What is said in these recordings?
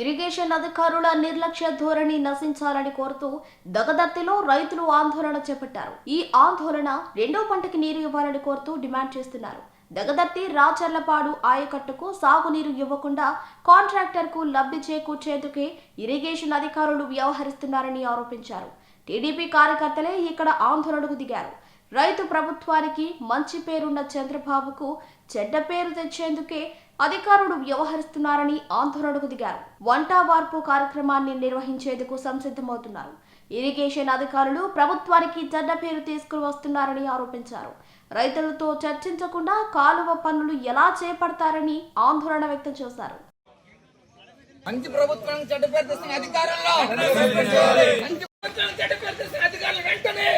Irrigation అధికారుల నిర్లక్ష్య ధోరణి నశించాలని కోరుతూ దగదర్తిలో రైతులు ఆందోళన చేపట్టారు. ఈ ఆందోళన రెండో పంటకి నీరు ఇవ్వాలని కోరుతూ డిమాండ్ చేస్తున్నారు. దగదర్తి రాచర్లపాడు ఆయకట్టుకు సాగునీరు ఇవ్వకుండా కాంట్రాక్టర్కు లబ్ధి చేకూర్చేందుకే ఇరిగేషన్ అధికారులు వ్యవహరిస్తున్నారని ఆరోపించారు. టీడీపీ కార్యకర్తలే ఇక్కడ ఆందోళనకు దిగారు. రైతు ప్రభుత్వానికి మంచి పేరున్న చంద్రబాబుకు చెడ్డ పేరు తెచ్చేందుకే అధికారులు వ్యవహరిస్తున్నారని ఆందోళనకు దిగారు. వంట వార్పు కార్యక్రమాన్ని నిర్వహించేందుకు సంసిద్ధమవుతున్నారు. ఇరిగేషన్ అధికారులు ప్రభుత్వానికి చెడ్డ పేరు తీసుకుని వస్తున్నారని ఆరోపించారు. రైతులతో చర్చించకుండా కాలువ పనులు ఎలా చేపడతారని ఆందోళన వ్యక్తం చేశారు. మంచి ప్రభుత్వం చెడ్డ పేరు తెస్తున్న అధికారుల్లో వెంటనే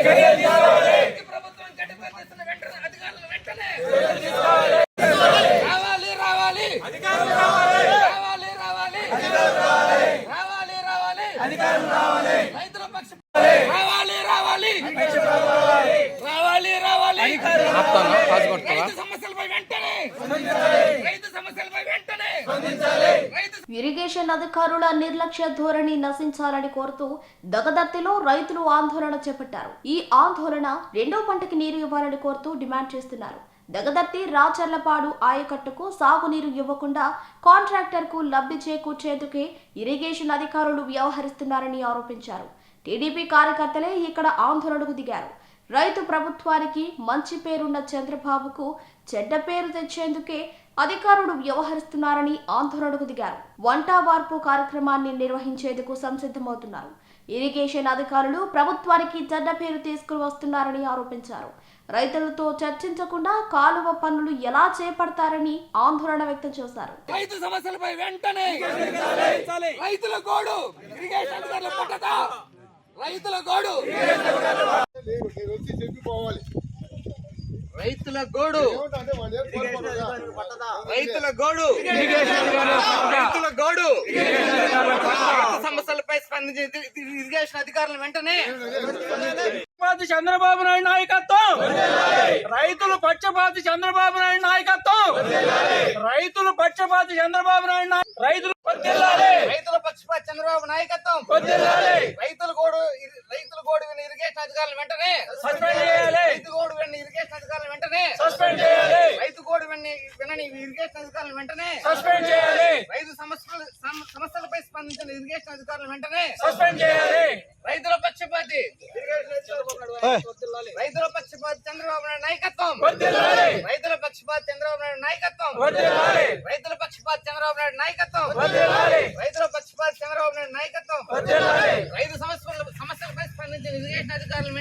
ప్రభుత్వం చెడ్డ పేరు తెస్తున్న అధికారులు వెంటనే రావాలి రావాలి అధికారులు రావాలి రావాలి రావాలి రావాలి రావాలి అధికారులు రావాలి రైతుల పక్ష రావాలి రావాలి రావాలి రావాలి రైతు సమస్యలపై వెంటనే రైతు సమస్యలపై వెంటనే ఇరిగేషన్ అధికారుల నిర్లక్ష్య ధోరణి నశించాలని కోరుతూ దగదర్తిలో రైతులు ఆందోళన చేపట్టారు. ఈ ఆందోళన రెండో పంటకి నీరు ఇవ్వాలని కోరుతూ డిమాండ్ చేస్తున్నారు. దగదర్తి రాచర్లపాడు ఆయకట్టుకు సాగునీరు ఇవ్వకుండా కాంట్రాక్టర్కు లబ్ధి చేకూర్చేందుకే ఇరిగేషన్ అధికారులు వ్యవహరిస్తున్నారని ఆరోపించారు. టీడీపీ కార్యకర్తలే ఇక్కడ ఆందోళనకు దిగారు. రైతు ప్రభుత్వానికి మంచి పేరున్న చంద్రబాబుకు చెడ్డ పేరు తెచ్చేందుకే అధికారులు వ్యవహరిస్తున్నారని ఆందోళనకు దిగారు. వంట వార్పు కార్యక్రమాన్ని నిర్వహించేందుకు సంసిద్ధమవుతున్నారు. ఇరిగేషన్ అధికారులు ప్రభుత్వానికి చెడ్డ పేరు తీసుకుని వస్తున్నారని ఆరోపించారు. రైతులతో చర్చించకుండా కాలువ పనులు ఎలా చేపడతారని ఆందోళన వ్యక్తం చేశారు. రైతు సమస్యలపై వెంటనే రైతుల గోడు ఇరిగేషన్ అధికారుల పట్టద రైతుల గోడు రైతుల గోడు రైతుల గోడు రైతుల గోడు సమస్యలపై స్పందించి ఇరిగేషన్ అధికారులు వెంటనే చంద్రబాబు నాయుడు నాయకత్వం రైతులు పక్షపాతి చంద్రబాబు నాయుడు నాయకత్వం రైతులు పక్షపాతి చంద్రబాబు నాయుడు రైతులు రైతుల పక్షపాతి చంద్రబాబు నాయకత్వం రైతుల గోడు విని ఇరిగేషన్ అధికారులు వెంటనే సస్పెండ్ చేయాలి. రైతు గోడు విని ఇరిగేషన్ అధికారులు వెంటనే సస్పెండ్ చేయాలి. రైతు గోడు వినని ఇరిగేషన్ అధికారులు వెంటనే సస్పెండ్ చేయాలి. రైతు సమస్యలపై స్పందించిన ఇరిగేషన్ అధికారులు వెంటనే సస్పెండ్ చేయాలి. రైతుల పక్షపాతి చంద్రబాబు నాయుడు నాయకత్వం రైతుల పక్షపాతి చంద్రబాబు నాయుడు నాయకత్వం రైతుల పక్షపాతి చంద్రబాబు నాయుడు నాయకత్వం రైతుల పక్షపాతి చంద్రబాబు నాయుడు నాయకత్వం రైతు సమస్యలపై స్పందించిన ఇరిగేషన్ అధికారులు